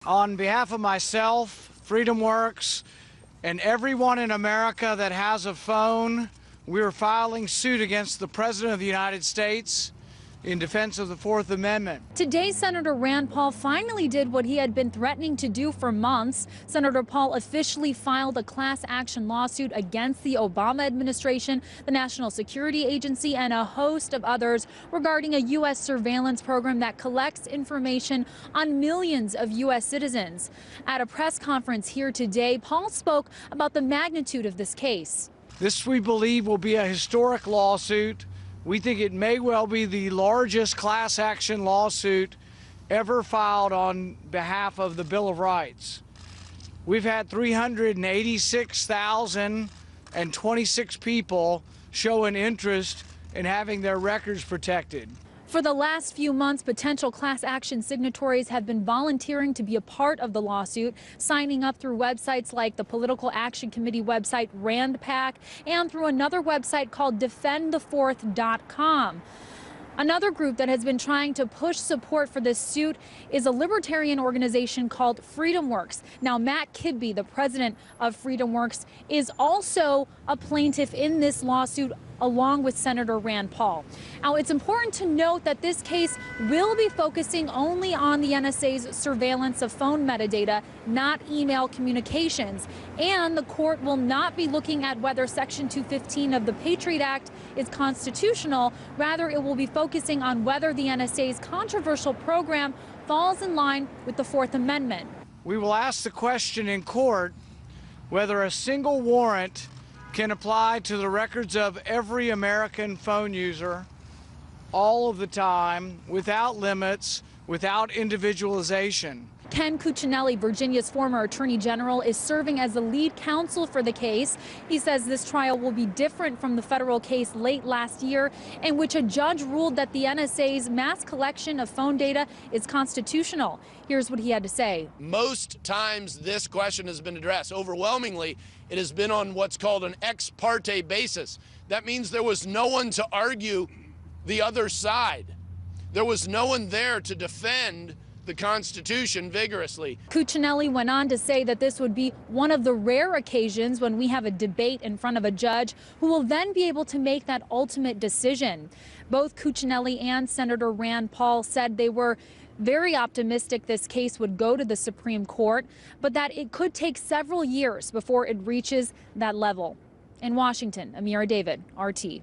On behalf of myself, FreedomWorks, and everyone in America that has a phone, we are filing suit against the President of the United States in defense of the Fourth Amendment. Today, Senator Rand Paul finally did what he had been threatening to do for months. Senator Paul officially filed a class action lawsuit against the Obama administration, the National Security Agency, and a host of others regarding a U.S. surveillance program that collects information on millions of U.S. citizens. At a press conference here today, Paul spoke about the magnitude of this case. This, we believe, will be a historic lawsuit. We think it may well be the largest class action lawsuit ever filed on behalf of the Bill of Rights. We've had 386,026 people show an interest in having their records protected. For the last few months, potential class action signatories have been volunteering to be a part of the lawsuit, signing up through websites like the Political Action Committee website RandPAC and through another website called defendthefourth.com. Another group that has been trying to push support for this suit is a libertarian organization called FreedomWorks. Now, Matt Kibbe, the president of FreedomWorks, is also a plaintiff in this lawsuit along with Senator Rand Paul. Now, it's important to note that this case will be focusing only on the NSA's surveillance of phone metadata, not email communications. And the court will not be looking at whether Section 215 of the Patriot Act is constitutional. Rather, it will be focusing on whether the NSA's controversial program falls in line with the Fourth Amendment. We will ask the question in court whether a single warrant can apply to the records of every American phone user all of the time, without limits, without individualization. Ken Cuccinelli, Virginia's former attorney general, is serving as the lead counsel for the case. He says this trial will be different from the federal case late last year, in which a judge ruled that the NSA's mass collection of phone data is constitutional. Here's what he had to say. Most times this question has been addressed. Overwhelmingly, it has been on what's called an ex parte basis. That means there was no one to argue the other side. There was no one there to defend the Constitution vigorously. Cuccinelli went on to say that this would be one of the rare occasions when we have a debate in front of a judge who will then be able to make that ultimate decision. Both Cuccinelli and Senator Rand Paul said they were very optimistic this case would go to the Supreme Court, but that it could take several years before it reaches that level. In Washington, Ameera David, RT.